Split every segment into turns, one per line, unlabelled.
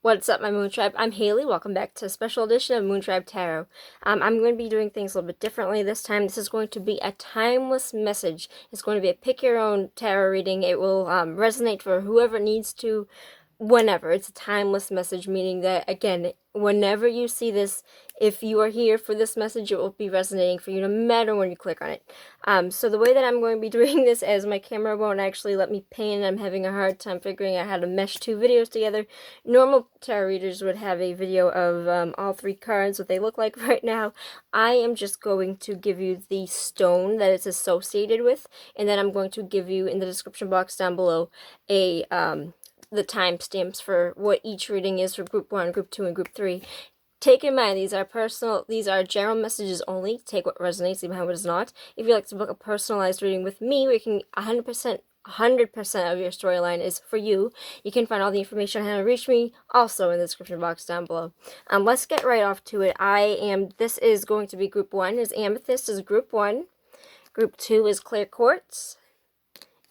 What's up, my Moon Tribe? I'm Haley. Welcome back to a special edition of Moon Tribe Tarot. I'm going to be doing things a little bit differently this time. This is going to be a timeless message. It's going to be a pick-your-own tarot reading. It will resonate for whoever needs to, whenever. It's a timeless message, meaning that, again, whenever you see this, if you are here for this message, it will be resonating for you no matter when you click on it. So the way that I'm going to be doing this, as my camera won't actually let me pan, I'm having a hard time figuring out how to mesh two videos together. Normal tarot readers would have a video of all three cards, what they look like right now. I am just going to give you the stone that it's associated with, and then I'm going to give you in the description box down below a the timestamps for what each reading is for group 1, group 2, and group 3. Take in mind, these are general messages only. Take what resonates, leave behind what does not. If you'd like to book a personalized reading with me, where you can 100% of your storyline is for you, you can find all the information on how to reach me also in the description box down below. Let's get right off to it. This is going to be group 1 is Amethyst is group 1. Group 2 is Clear Quartz.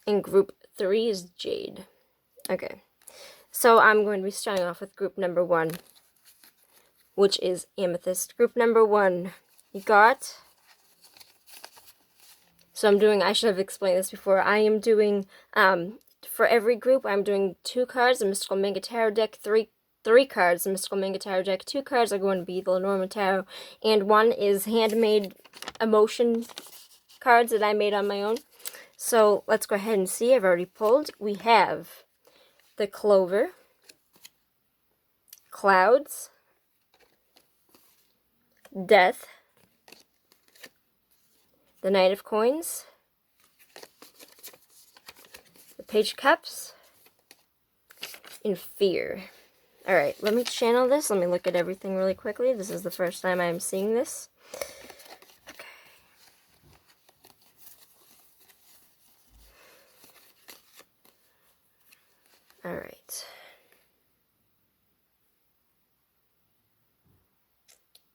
And group 3 is Jade. Okay. So I'm going to be starting off with group number 1, which is Amethyst. Group number 1, you got... So I should have explained this before. I am doing, for every group, I'm doing 2 cards, a Mystical Manga Tarot deck, 3 cards, a Mystical Manga Tarot deck, 2 cards are going to be the Lenormand Tarot, and 1 is handmade emotion cards that I made on my own. So let's go ahead and see. I've already pulled. We have the Clover, Clouds, Death, the Knight of Coins, the Page of Cups, and Fear. Alright, let me channel this. Let me look at everything really quickly. This is the first time I'm seeing this. Okay. Alright.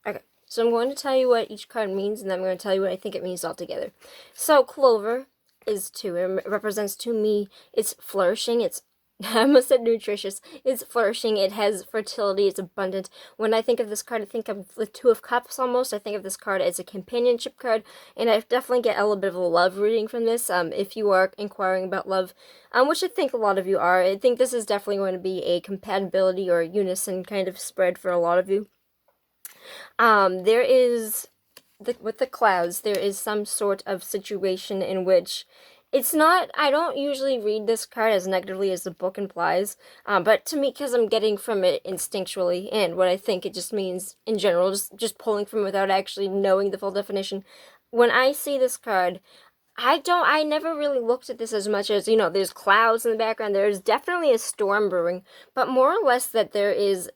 Okay. So I'm going to tell you what each card means, and then I'm going to tell you what I think it means altogether. So Clover is 2. It represents to me, it's flourishing, it's, I almost said nutritious, it's flourishing, it has fertility, it's abundant. When I think of this card, I think of the 2 of Cups almost. I think of this card as a companionship card, and I definitely get a little bit of a love reading from this, if you are inquiring about love, which I think a lot of you are. I think this is definitely going to be a compatibility or unison kind of spread for a lot of you. There is, with the Clouds, there is some sort of situation in which it's not, I don't usually read this card as negatively as the book implies, but to me, because I'm getting from it instinctually, and what I think it just means in general, just pulling from it without actually knowing the full definition, when I see this card, I never really looked at this as much as, there's clouds in the background, there's definitely a storm brewing, but more or less that there is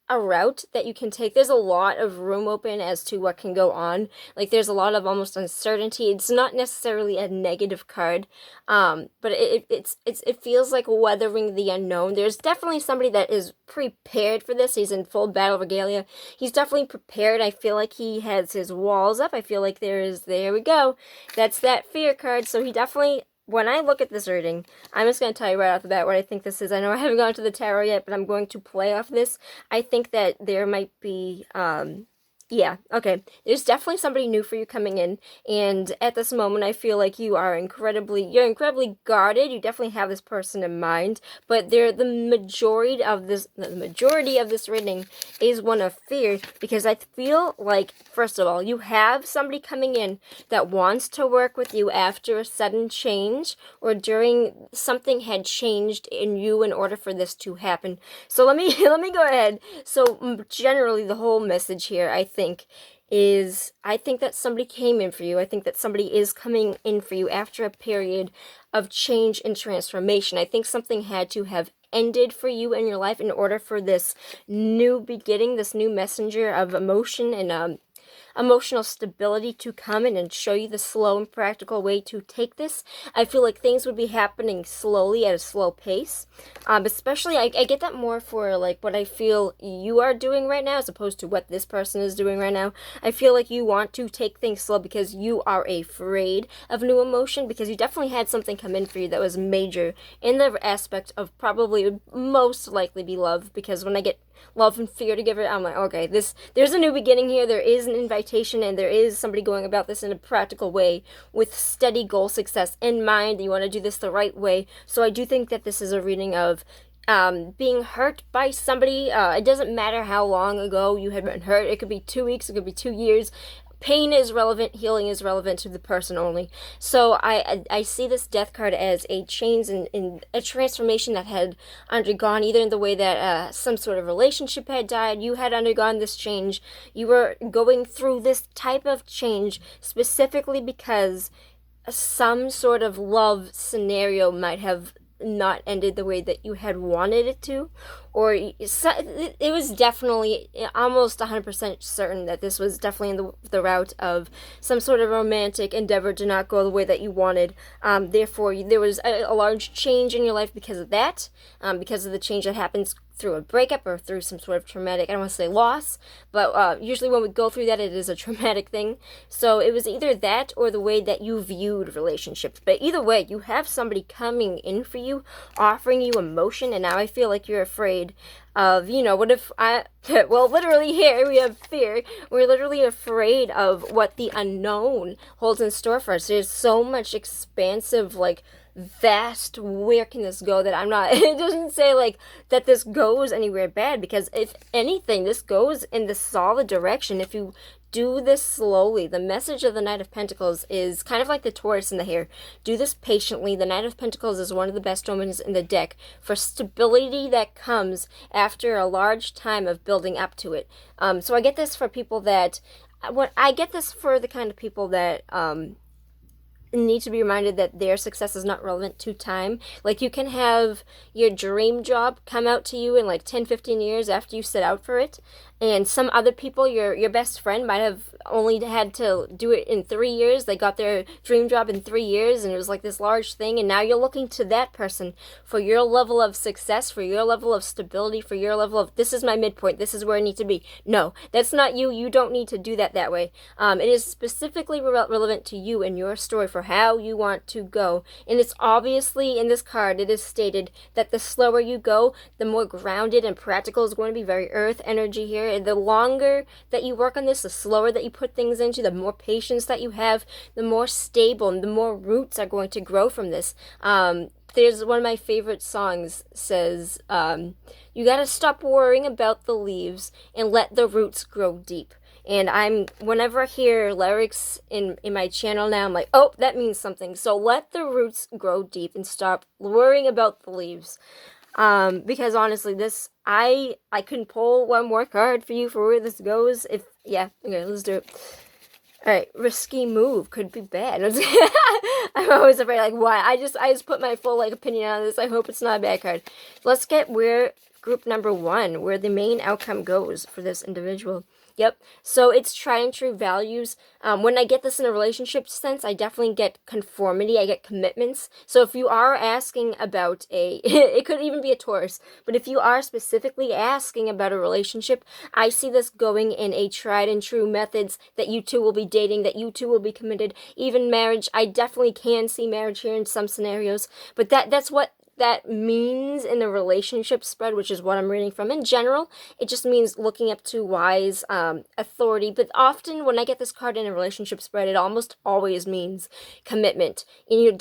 a route that you can take. There's a lot of room open as to what can go on. Like, there's a lot of almost uncertainty. It's not necessarily a negative card, but it feels like weathering the unknown. There's definitely somebody that is prepared for this. He's in full battle regalia. He's definitely prepared. I feel like he has his walls up. I feel like there we go. That's that Fear card. So he definitely, when I look at this reading, I'm just going to tell you right off the bat what I think this is. I know I haven't gone to the tarot yet, but I'm going to play off this. I think that there might be, yeah, okay. There's definitely somebody new for you coming in, and at this moment, I feel like you're incredibly guarded. You definitely have this person in mind, but the majority of this reading is one of fear, because I feel like, first of all, you have somebody coming in that wants to work with you after a sudden change, or during something had changed in you in order for this to happen. So let me go ahead. So generally, the whole message here, I think that somebody came in for you. I think that somebody is coming in for you after a period of change and transformation. I think something had to have ended for you in your life in order for this new beginning, this new messenger of emotion and emotional stability to come in and show you the slow and practical way to take this. I feel like things would be happening slowly at a slow pace. Especially, I get that more for like what I feel you are doing right now as opposed to what this person is doing right now. I feel like you want to take things slow because you are afraid of new emotion, because you definitely had something come in for you that was major in the aspect of probably most likely be love, because when I get love and fear together. I'm like, okay, there's a new beginning here. There is an invitation, and there is somebody going about this in a practical way with steady goal success in mind. You want to do this the right way. So I do think that this is a reading of being hurt by somebody. It doesn't matter how long ago you had been hurt. It could be 2 weeks, it could be 2 years. Pain is relevant, healing is relevant to the person only. So I see this death card as a change in a transformation that had undergone, either in the way that some sort of relationship had died, you had undergone this change, you were going through this type of change specifically because some sort of love scenario might have not ended the way that you had wanted it to, or it was definitely almost 100% certain that this was definitely in the route of some sort of romantic endeavor to not go the way that you wanted. Therefore, there was a large change in your life because of that, because of the change that happens through a breakup or through some sort of traumatic, I don't want to say loss, but usually when we go through that, it is a traumatic thing. So it was either that or the way that you viewed relationships. But either way, you have somebody coming in for you, offering you emotion, and now I feel like you're afraid of, what if well, literally here we have fear. We're literally afraid of what the unknown holds in store for us. There's so much expansive, vast, where can this go, that I'm not, it doesn't say that this goes anywhere bad, because if anything, this goes in the solid direction if you do this slowly. The message of the Knight of Pentacles is kind of like the Taurus in the hair. Do this patiently. The Knight of Pentacles is one of the best omens in the deck for stability that comes after a large time of building up to it. So I get this for people that, I get this for the kind of people that, need to be reminded that their success is not relevant to time. You can have your dream job come out to you in 10-15 years after you set out for it, and some other people, your best friend, might have only had to do it in 3 years. They got their dream job in 3 years, and it was this large thing, and now you're looking to that person for your level of success, for your level of stability, for your level of, this is my midpoint, this is where I need to be. No, that's not you. You don't need to do that way. It is specifically relevant to you and your story for how you want to go, and it's obviously in this card, it is stated that the slower you go, the more grounded and practical is going to be. Very earth energy here. And the longer that you work on this, the slower that you put things into, the more patience that you have, the more stable and the more roots are going to grow from this. There's one of my favorite songs says, you gotta stop worrying about the leaves and let the roots grow deep. And whenever I hear lyrics in my channel now, I'm like, oh, that means something. So let the roots grow deep and stop worrying about the leaves. Because honestly, I couldn't pull one more card for you for where this goes. Okay, let's do it. Alright, risky move could be bad. I'm always afraid, why? I just put my full, opinion on this. I hope it's not a bad card. Let's get where group number 1, where the main outcome goes for this individual. Yep. So it's tried and true values. When I get this in a relationship sense, I definitely get conformity. I get commitments. So if you are asking about it could even be a Taurus, but if you are specifically asking about a relationship, I see this going in a tried and true methods that you two will be dating, that you two will be committed, even marriage. I definitely can see marriage here in some scenarios, but that's what that means in the relationship spread, which is what I'm reading from. In general, it just means looking up to wise authority. But often when I get this card in a relationship spread, it almost always means commitment. And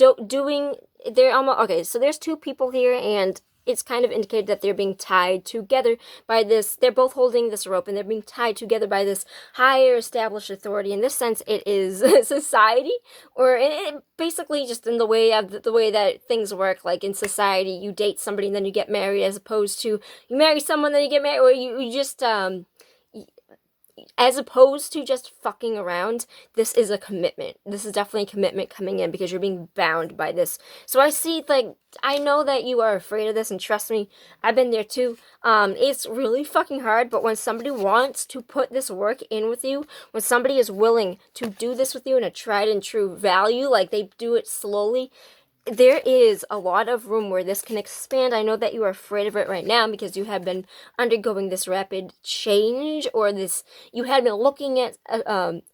okay, so there's two people here, and it's kind of indicated that they're being tied together by this. They're both holding this rope, and they're being tied together by this higher established authority. In this sense, it is society, or it basically just in the way that things work. In society, you date somebody and then you get married, as opposed to you marry someone then you get married, or you just as opposed to just fucking around. This is a commitment. This is definitely a commitment coming in, because you're being bound by this. So I see, I know that you are afraid of this, and trust me, I've been there too. It's really fucking hard, but when somebody wants to put this work in with you, when somebody is willing to do this with you in a tried and true value, they do it slowly, there is a lot of room where this can expand. I know that you are afraid of it right now because you have been undergoing this rapid change, or you had been looking at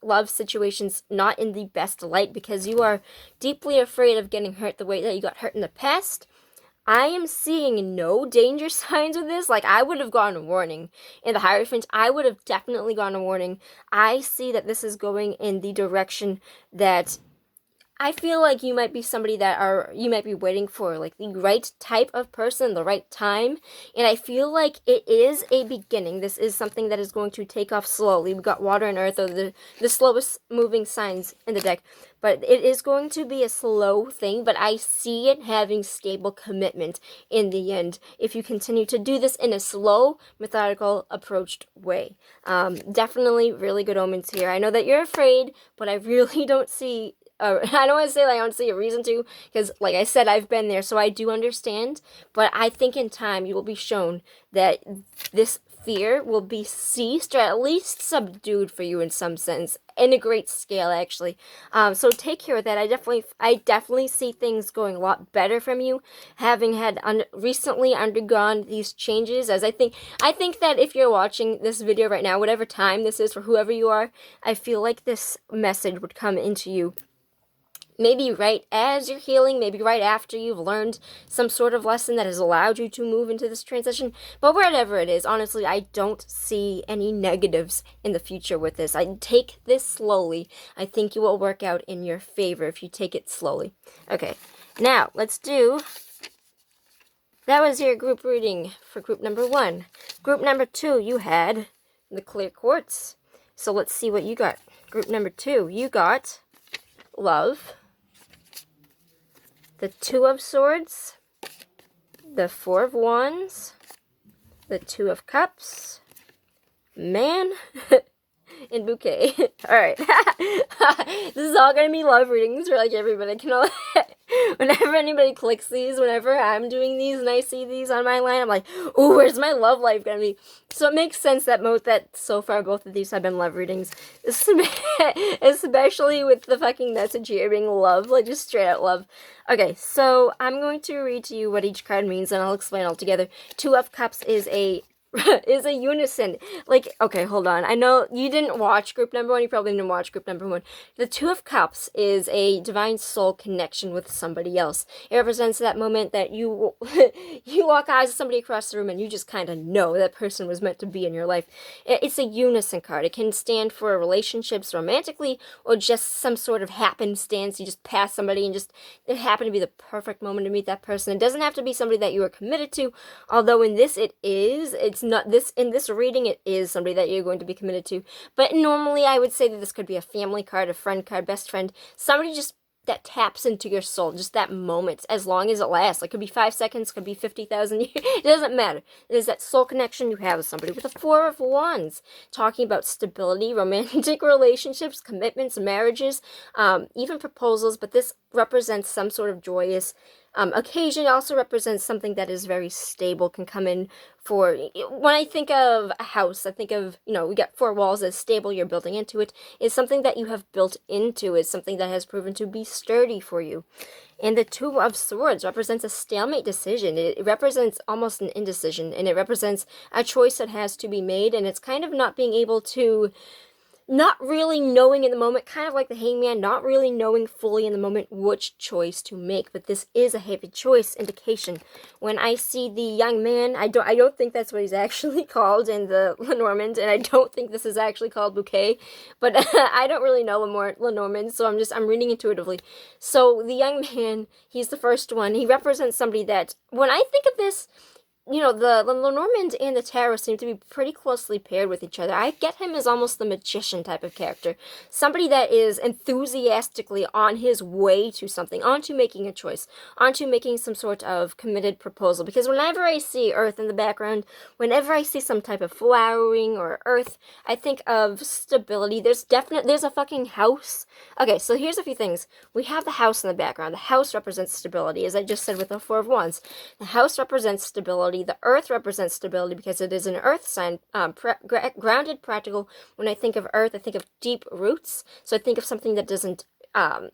love situations not in the best light, because you are deeply afraid of getting hurt the way that you got hurt in the past. I am seeing no danger signs with this. Like, I would have gotten a warning. In the Hierophant, I would have definitely gotten a warning. I see that this is going in the direction that I feel like you might be somebody you might be waiting for, like, the right type of person, the right time. And I feel like it is a beginning. This is something that is going to take off slowly. We got Water and Earth are the slowest moving signs in the deck. But it is going to be a slow thing, but I see it having stable commitment in the end if you continue to do this in a slow, methodical, approached way. Definitely really good omens here. I know that you're afraid, but I really don't see I don't want to say like I don't see a reason to, because like I said, I've been there, so I do understand. But I think in time you will be shown that this fear will be ceased or at least subdued for you in some sense, in a great scale actually. So take care of that. I definitely see things going a lot better from you, having had recently undergone these changes. As I think that if you're watching this video right now, whatever time this is for whoever you are, I feel like this message would come into you. Maybe right as you're healing, maybe right after you've learned some sort of lesson that has allowed you to move into this transition. But whatever it is, honestly, I don't see any negatives in the future with this. I take this slowly. I think it will work out in your favor if you take it slowly. Okay, now let's do... That was your group reading for group number 1. Group number 2, you had the clear quartz. So let's see what you got. Group number 2, you got love, the 2 of Swords, the 4 of Wands, the 2 of Cups, Man, and Bouquet. Alright. This is all gonna be love readings for like everybody. Whenever anybody clicks these, whenever I'm doing these and I see these on my line, I'm like, ooh, where's my love life gonna be? So it makes sense that so far both of these have been love readings. Especially with the fucking message here being love, like just straight out love. Okay, so I'm going to read to you what each card means and I'll explain all together. 2 of Cups is a unison. Like, okay, hold on. I know you didn't watch group number 1. You probably didn't watch group number 1. The 2 of Cups is a divine soul connection with somebody else. It represents that moment that you lock eyes with somebody across the room and you just kind of know that person was meant to be in your life. It's a unison card. It can stand for relationships romantically or just some sort of happenstance. You just pass somebody and just it happened to be the perfect moment to meet that person. It doesn't have to be somebody that you are committed to, although in this it is. It's not this in this reading it is somebody that you're going to be committed to, but normally I would say that this could be a family card, a friend card, best friend, somebody just that taps into your soul, just that moment, as long as it lasts. Like, it could be 5 seconds, could be 50,000 years, it doesn't matter. It is that soul connection you have with somebody. With the 4 of Wands, talking about stability, romantic relationships, commitments, marriages, even proposals, but this represents some sort of joyous occasion. It also represents something that is very stable, can come in for, when I think of a house, I think of, we got 4 walls as stable, you're building into it, is something that you have built into, is something that has proven to be sturdy for you. And the 2 of Swords represents a stalemate decision. It represents almost an indecision, and it represents a choice that has to be made, and it's kind of not being able to, not really knowing in the moment, kind of like the Hangman, not really knowing fully in the moment which choice to make. But this is a heavy choice indication. When I see the young man, I don't think that's what he's actually called in the Lenormand, and I don't think this is actually called Bouquet, but I don't really know Lenormand, so I'm reading intuitively. So the young man, he's the first one. He represents somebody that, when I think of this, the Lenormand and the Tarot seem to be pretty closely paired with each other. I get him as almost the magician type of character. Somebody that is enthusiastically on his way to something, onto making a choice, onto making some sort of committed proposal. Because whenever I see earth in the background, whenever I see some type of flowering or earth, I think of stability. There's a fucking house. Okay, so here's a few things. We have the house in the background. The house represents stability, as I just said with the 4 of Wands. The house represents stability. The earth represents stability because it is an earth sign, grounded, practical. When I think of earth, I think of deep roots. So I think of something that doesn't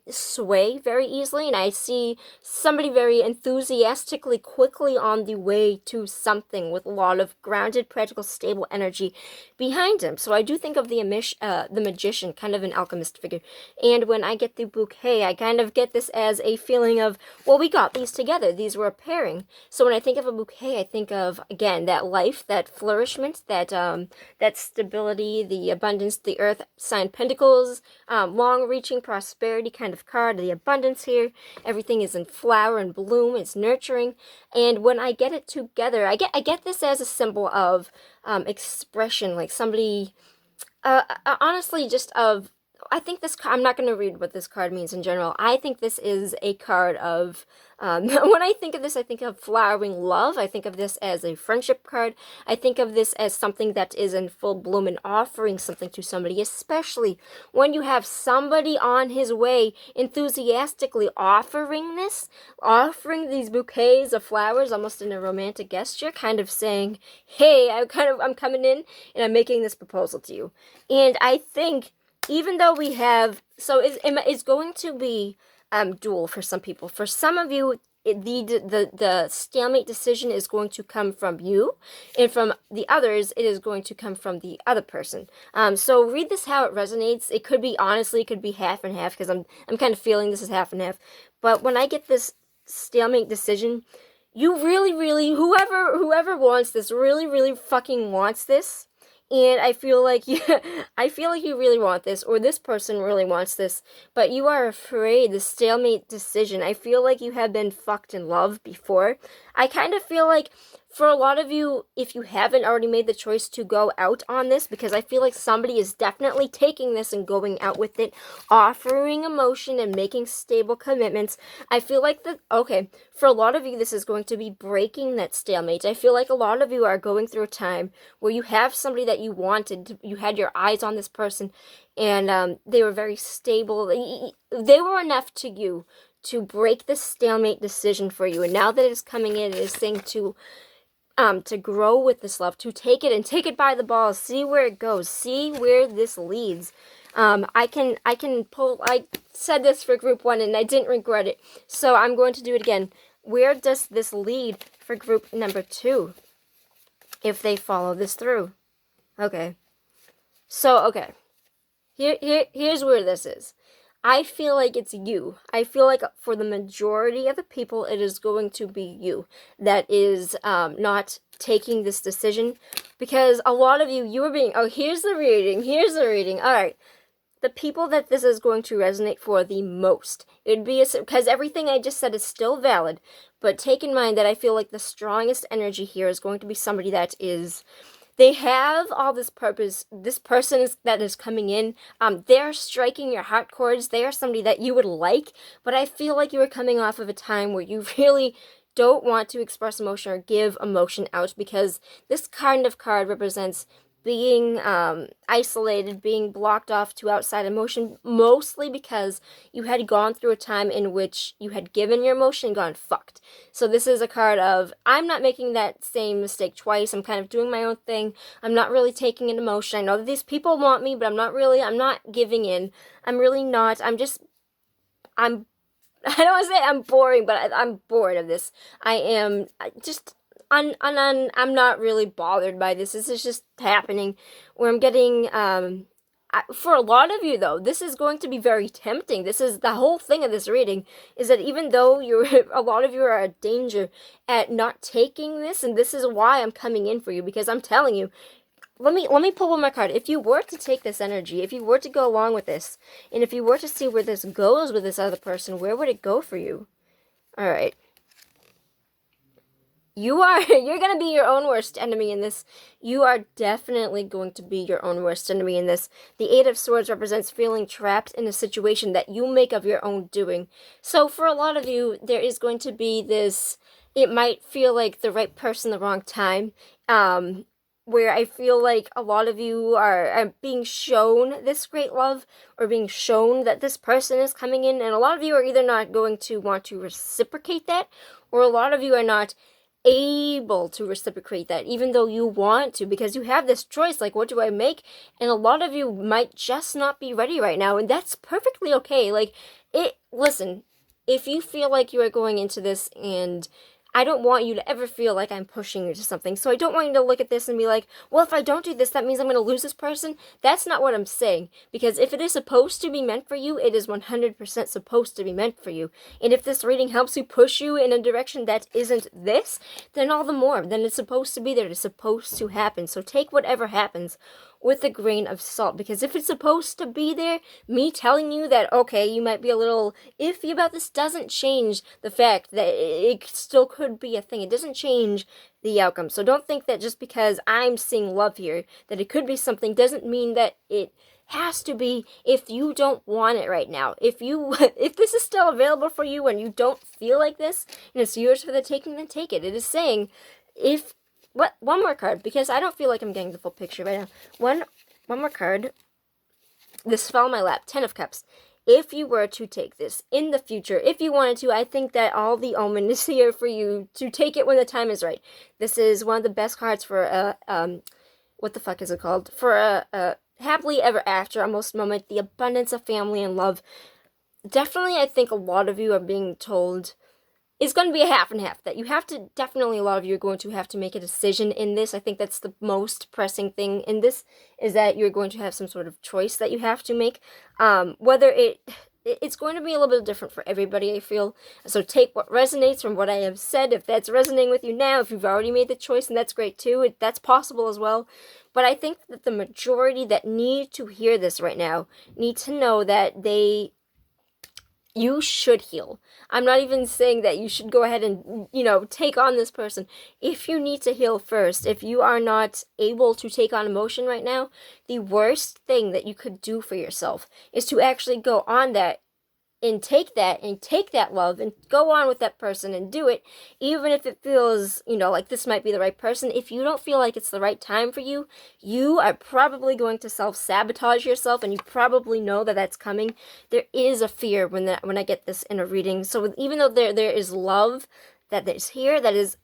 sway very easily, and I see somebody very enthusiastically quickly on the way to something with a lot of grounded, practical, stable energy behind him. So I do think of the magician, kind of an alchemist figure. And when I get the bouquet, I kind of get this as a feeling of, well, we got these together. These were a pairing. So when I think of a bouquet, I think of, again, that life, that flourishment, that stability, the abundance, the earth sign pentacles, long-reaching prosperity kind of card, the abundance here. Everything is in flower and bloom. It's nurturing. And when I get it together, I get this as a symbol of expression, like somebody, honestly, just of, I think this, I'm not going to read what this card means in general. I think this is a card of, when I think of this, I think of flowering love. I think of this as a friendship card. I think of this as something that is in full bloom and offering something to somebody, especially when you have somebody on his way enthusiastically offering these bouquets of flowers, almost in a romantic gesture, kind of saying, hey, I'm coming in and I'm making this proposal to you. And I think, even though we have, so it's going to be dual for some people. For some of you, the stalemate decision is going to come from you, and from the others, it is going to come from the other person. So read this how it resonates. It could be, honestly, it could be half and half, because I'm kind of feeling this is half and half. But when I get this stalemate decision, you really, whoever wants this, really fucking wants this. And I feel like you really want this, or this person really wants this, but you are afraid, the stalemate decision. I feel like you have been fucked in love before. I kind of feel like, for a lot of you, if you haven't already made the choice to go out on this, because I feel like somebody is definitely taking this and going out with it, offering emotion and making stable commitments. I feel like okay, for a lot of you, this is going to be breaking that stalemate. I feel like a lot of you are going through a time where you have somebody that you wanted, you had your eyes on this person, and they were very stable. They were enough to you to break the stalemate decision for you. And now that it is coming in, it is saying to grow with this love, to take it and take it by the balls, see where it goes, see where this leads. I can pull, I said this for group 1 and I didn't regret it, so I'm going to do it again. Where does this lead for group number 2, if they follow this through? Okay. So, okay. Here's where this is. I feel like it's you. I feel like for the majority of the people, it is going to be you that is not taking this decision. Because a lot of you are being, oh, here's the reading. All right. The people that this is going to resonate for the most, it'd be, because everything I just said is still valid, but take in mind that I feel like the strongest energy here is going to be somebody that is, they have all this purpose. This person that is coming in, they're striking your heart chords. They are somebody that you would like, but I feel like you are coming off of a time where you really don't want to express emotion or give emotion out, because this kind of card represents being isolated, being blocked off to outside emotion, mostly because you had gone through a time in which you had given your emotion and gone fucked. So this is a card of, I'm not making that same mistake twice. I'm kind of doing my own thing. I'm not really taking an emotion. I know that these people want me, but I'm not giving in. I'm really not. I don't want to say I'm boring, but I'm bored of this. I'm not really bothered by this. This is just happening where I'm getting, for a lot of you though, this is going to be very tempting. This is the whole thing of this reading, is that even though a lot of you are at danger at not taking this, and this is why I'm coming in for you, because I'm telling you, let me pull one more card. If you were to take this energy, if you were to go along with this, and if you were to see where this goes with this other person, where would it go for you? All right. You're going to be your own worst enemy in this. You are definitely going to be your own worst enemy in this. The Eight of Swords represents feeling trapped in a situation that you make of your own doing. So for a lot of you, there is going to be this, it might feel like the right person, the wrong time, where I feel like a lot of you are being shown this great love, or being shown that this person is coming in, and a lot of you are either not going to want to reciprocate that, or a lot of you are not able to reciprocate that, even though you want to, because you have this choice, like, what do I make? And a lot of you might just not be ready right now, and that's perfectly okay. Like, listen, if you feel like you are going into this, and I don't want you to ever feel like I'm pushing you to something. So I don't want you to look at this and be like, well, if I don't do this, that means I'm going to lose this person. That's not what I'm saying. Because if it is supposed to be meant for you, it is 100% supposed to be meant for you. And if this reading helps you push you in a direction that isn't this, then all the more. Then it's supposed to be there. It's supposed to happen. So take whatever happens with a grain of salt, because if it's supposed to be there, me telling you that, okay, you might be a little iffy about this doesn't change the fact that it still could be a thing. It doesn't change the outcome. So don't think that just because I'm seeing love here, that it could be something, doesn't mean that it has to be if you don't want it right now. If this is still available for you and you don't feel like this, and it's yours for the taking, then take it. It is saying, one more card, because I don't feel like I'm getting the full picture right now. One more card. This fell in my lap. 10 of Cups. If you were to take this in the future, if you wanted to, I think that all the omen is here for you to take it when the time is right. This is one of the best cards for what the fuck is it called? For a happily ever after almost moment, the abundance of family and love. Definitely, I think a lot of you are being told it's going to be a half and half, that you have to, definitely a lot of you are going to have to make a decision in this. I think that's the most pressing thing in this, is that you're going to have some sort of choice that you have to make. Whether it's going to be a little bit different for everybody, I feel. So take what resonates from what I have said. If that's resonating with you now, if you've already made the choice, and that's great too, that's possible as well. But I think that the majority that need to hear this right now need to know that you should heal. I'm not even saying that you should go ahead and, take on this person. If you need to heal first, if you are not able to take on emotion right now, the worst thing that you could do for yourself is to actually go on that and take that love and go on with that person and do it, even if it feels, like this might be the right person. If you don't feel like it's the right time for you, you are probably going to self-sabotage yourself, and you probably know that that's coming. There is a fear when I get this in a reading. So even though there is love that is here, that is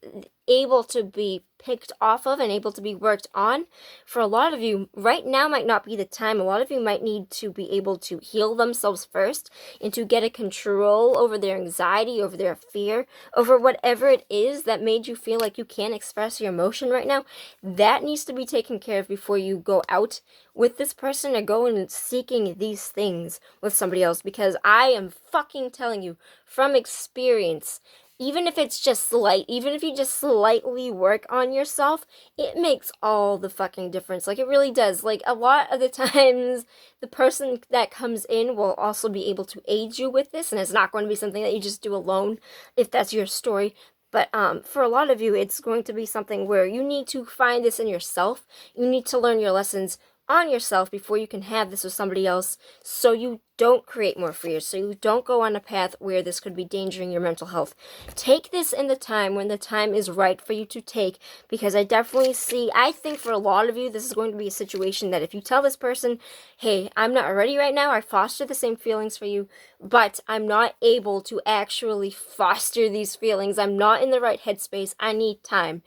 able to be picked off of and able to be worked on, for a lot of you, right now might not be the time. A lot of you might need to be able to heal themselves first, and to get a control over their anxiety, over their fear, over whatever it is that made you feel like you can't express your emotion right now. That needs to be taken care of before you go out with this person or go and seeking these things with somebody else, because I am fucking telling you from experience, even if it's just even if you just slightly work on yourself, it makes all the fucking difference. Like, it really does. Like, a lot of the times, the person that comes in will also be able to aid you with this, and it's not going to be something that you just do alone, if that's your story. But for a lot of you, it's going to be something where you need to find this in yourself. You need to learn your lessons on yourself before you can have this with somebody else, so you don't create more fears, so you don't go on a path where this could be endangering your mental health. Take this in the time when the time is right for you to take, because I think for a lot of you, this is going to be a situation that if you tell this person, hey, I'm not ready right now, I foster the same feelings for you, but I'm not able to actually foster these feelings, I'm not in the right headspace, I need time.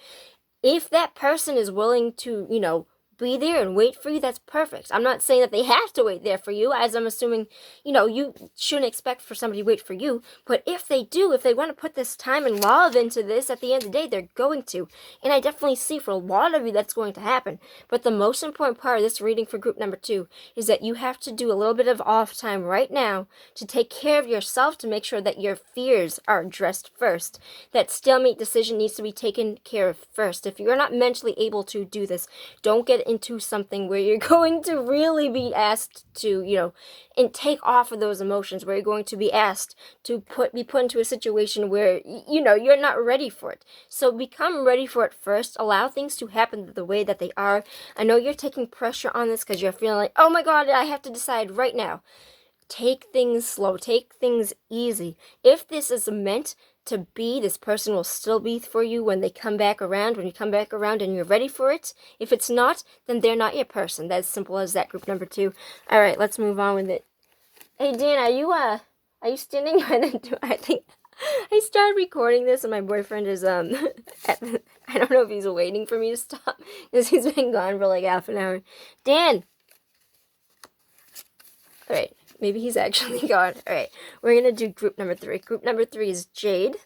If that person is willing to, be there and wait for you, that's perfect. I'm not saying that they have to wait there for you, as I'm assuming, you shouldn't expect for somebody to wait for you. But if they do, if they want to put this time and love into this, at the end of the day, they're going to. And I definitely see for a lot of you that's going to happen. But the most important part of this reading for group number 2 is that you have to do a little bit of off time right now to take care of yourself, to make sure that your fears are addressed first. That stalemate decision needs to be taken care of first. If you're not mentally able to do this, don't get into something where you're going to really be asked to, and take off of those emotions, where you're going to be asked to be put into a situation where, you're not ready for it. So become ready for it first. Allow things to happen the way that they are. I know you're taking pressure on this because you're feeling like, oh my God, I have to decide right now. Take things slow. Take things easy. If this is meant to be, this person will still be for you when you come back around and you're ready for it. If it's not, then they're not your person. That's simple as that, group number 2. Alright, let's move on with it. Hey Dan, are you standing? I think I started recording this and my boyfriend is, I don't know if he's waiting for me to stop because he's been gone for like half an hour. Dan! Alright, maybe he's actually gone. Alright, we're gonna do group number 3. Group number 3 is Jade.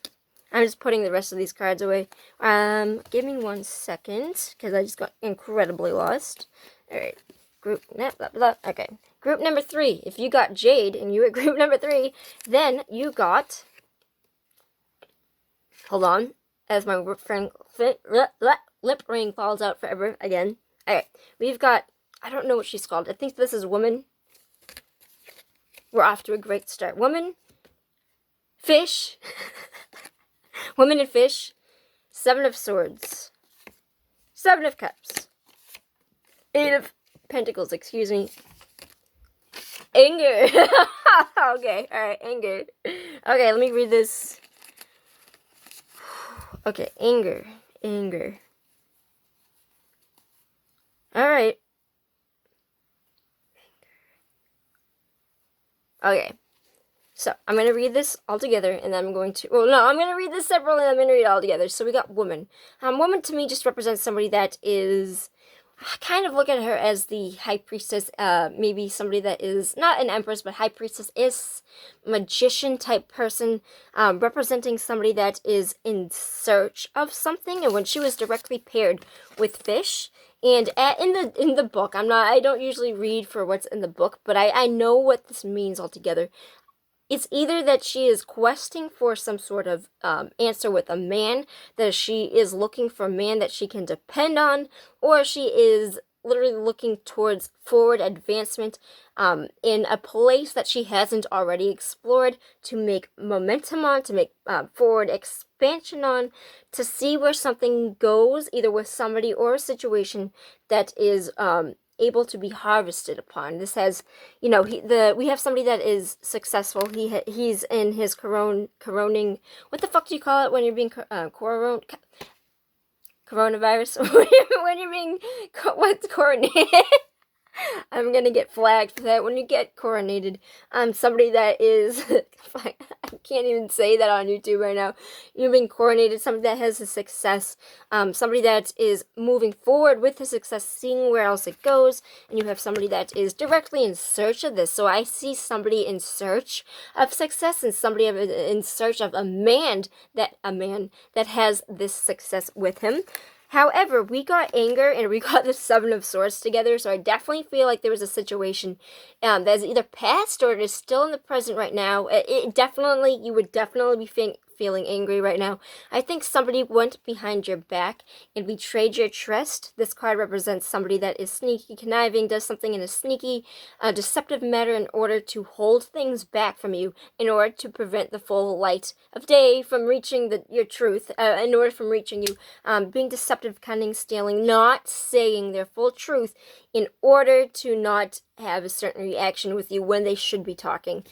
I'm just putting the rest of these cards away. Give me 1 second, because I just got incredibly lost. Alright, group, blah, blah, okay. Group number 3, if you got Jade, and you were group number 3, then you got, hold on, as my friend, lip ring falls out forever again. Alright, we've got, I don't know what she's called, I think this is Woman. We're off to a great start. Woman, Fish, Woman and Fish, 7 of Swords, 7 of Cups, 8 of Pentacles, excuse me, Anger. Okay, alright, Anger. Okay, let me read this. Okay, Anger, Anger. Alright. Okay. So, I'm going to read this all together, and then I'm going to... Well, no, I'm going to read this separately, and I'm going to read it all together. So, we got Woman. Woman, to me, just represents somebody that is... I kind of look at her as the High Priestess, maybe somebody that is not an Empress, but High Priestess is magician type person, representing somebody that is in search of something. And when she was directly paired with Fish, and in the book, I don't usually read for what's in the book, but I know what this means altogether. It's either that she is questing for some sort of answer with a man, that she is looking for a man that she can depend on, or she is literally looking towards forward advancement in a place that she hasn't already explored, to make momentum on, to make forward expansion on, to see where something goes, either with somebody or a situation that is able to be harvested upon. This has, you know, we have somebody that is successful. He's in his coroning. What the fuck do you call it when you're being coronavirus? when you're being what's coronated? I'm gonna get flagged for that. When you get coronated, somebody that is, I can't even say that on YouTube right now. You've been coronated, somebody that has a success, somebody that is moving forward with the success, seeing where else it goes, and you have somebody that is directly in search of this. So I see somebody in search of success, and somebody in search of a man that has this success with him. However, we got Anger and we got the 7 of Swords together, so I definitely feel like there was a situation that is either past or it is still in the present right now. You would definitely be feeling angry right now. I think somebody went behind your back and betrayed your trust. This card represents somebody that is sneaky, conniving, does something in a sneaky, deceptive manner in order to hold things back from you, in order to prevent the full light of day from reaching your truth, in order from reaching you, being deceptive, cunning, stealing, not saying their full truth in order to not have a certain reaction with you when they should be talking.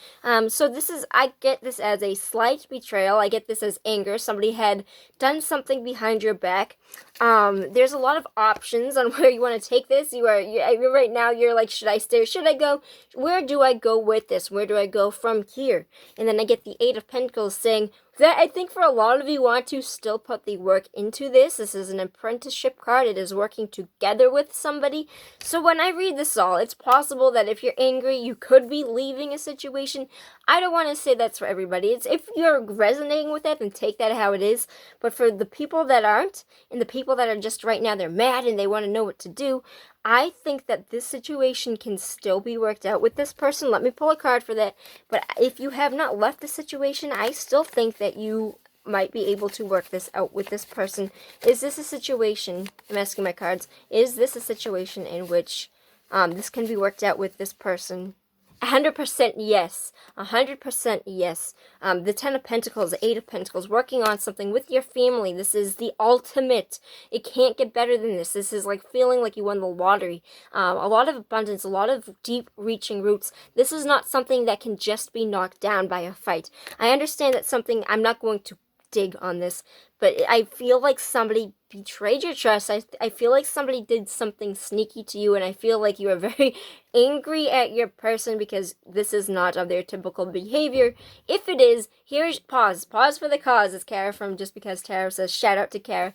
So I get this as a slight betrayal. I get this as anger. Somebody had done something behind your back. There's a lot of options on where you want to take this. You're right now, you're like, should I stay or should I go? Where do I go with this? Where do I go from here? And then I get the 8 of Pentacles saying, that I think for a lot of you want to still put the work into this. This is an apprenticeship card. It is working together with somebody. So when I read this all, it's possible that if you're angry, you could be leaving a situation. I don't want to say that's for everybody. It's if you're resonating with that, then take that how it is. But for the people that aren't, and the people that are just right now, they're mad and they want to know what to do, I think that this situation can still be worked out with this person. Let me pull a card for that. But if you have not left the situation, I still think that you might be able to work this out with this person. Is this a situation, I'm asking my cards, is this a situation in which this can be worked out with this person? 100% yes. 100% yes. The 10 of Pentacles, the 8 of Pentacles, working on something with your family. This is the ultimate. It can't get better than this. This is like feeling like you won the lottery. A lot of abundance, a lot of deep reaching roots. This is not something that can just be knocked down by a fight. I understand that something, I'm not going to dig on this, but I feel like somebody betrayed your trust. I feel like somebody did something sneaky to you, and I feel like you are very angry at your person because this is not of their typical behavior. If it is, here's pause for the cause, as Kara from Just Because Tarot says. Shout out to Kara.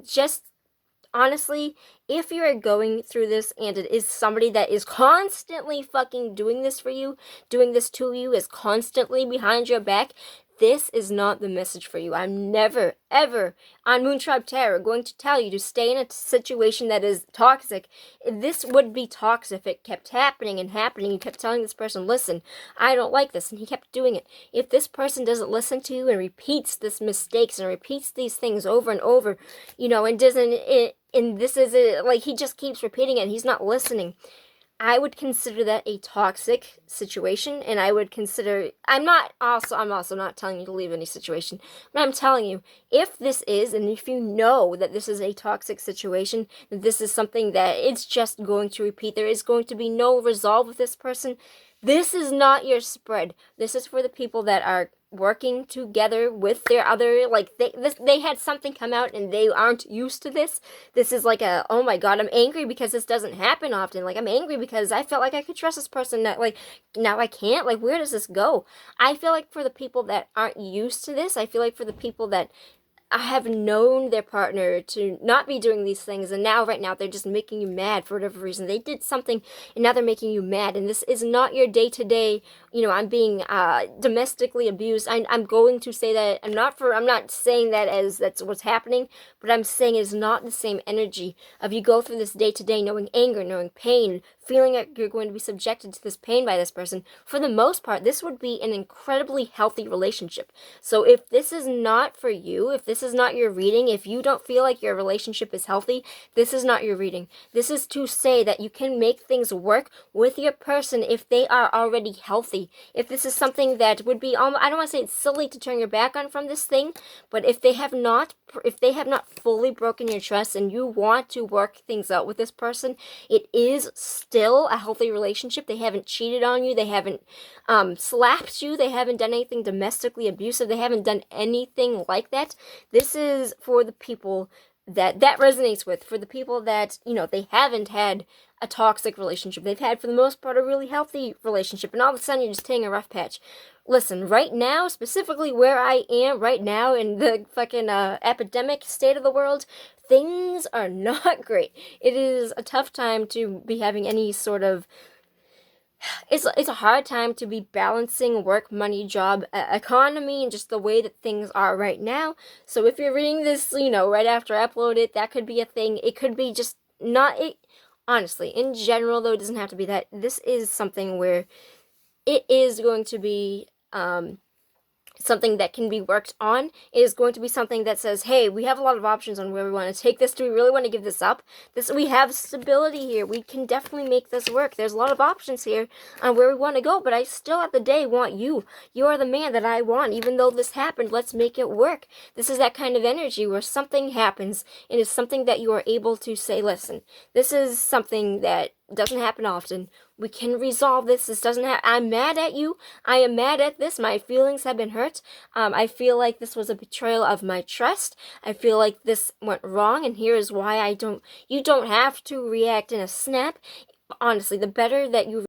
Just honestly, if you are going through this and it is somebody that is constantly fucking doing this for you, doing this to you, is constantly behind your back, this is not the message for you. I'm never, ever on Moontribe Tarot going to tell you to stay in a situation that is toxic. This would be toxic if it kept happening and happening. You kept telling this person, listen, I don't like this, and he kept doing it. If this person doesn't listen to you and repeats this mistakes and repeats these things over and over, and doesn't, and this is it, like he just keeps repeating it, he's not listening, I would consider that a toxic situation, and I would consider, I'm also not telling you to leave any situation, but I'm telling you, if this is, and if you know that this is a toxic situation, that this is something that it's just going to repeat, there is going to be no resolve with this person, this is not your spread. This is for the people that are working together with their other, like, they had something come out and they aren't used to this. This is like oh my god, I'm angry because this doesn't happen often. Like, I'm angry because I felt like I could trust this person, that, like, now I can't. Like, where does this go? I feel like for the people that aren't used to this, I feel like for the people that I have known their partner to not be doing these things, and right now, they're just making you mad for whatever reason. They did something, and now they're making you mad, and this is not your day-to-day, I'm being domestically abused. I'm going to say that, I'm not saying that as that's what's happening, but I'm saying it's not the same energy of you go through this day-to-day knowing anger, knowing pain, feeling like you're going to be subjected to this pain by this person. For the most part, this would be an incredibly healthy relationship. So if this is not for you, if this is not your reading, if you don't feel like your relationship is healthy, this is not your reading. This is to say that you can make things work with your person if they are already healthy. If this is something that would be, I don't want to say it's silly to turn your back on from this thing, but if they have not fully broken your trust and you want to work things out with this person, it is still a healthy relationship. They haven't cheated on you. They haven't slapped you. They haven't done anything domestically abusive. They haven't done anything like that. This is for the people that resonates with, for the people that, they haven't had a toxic relationship. They've had, for the most part, a really healthy relationship, and all of a sudden you're just hitting a rough patch. Listen, right now, specifically where I am right now in the fucking epidemic state of the world, things are not great. It is a tough time to be having any sort of, it's a hard time to be balancing work, money, job, economy, and just the way that things are right now. So if you're reading this, right after I upload it, that could be a thing. It could be just not it. Honestly, in general, though, it doesn't have to be that. This is something where it is going to be something that can be worked on. It is going to be something that says, hey, we have a lot of options on where we want to take this. Do we really want to give this up? We have stability here. We can definitely make this work. There's a lot of options here on where we want to go, but I still at the day want you. You are the man that I want. Even though this happened, let's make it work. This is that kind of energy where something happens and it's something that you are able to say, listen, this is something that doesn't happen often. We can resolve this. This doesn't have, I'm mad at you. I am mad at this. My feelings have been hurt. I feel like this was a betrayal of my trust. I feel like this went wrong, and here is why you don't have to react in a snap. Honestly, the better that you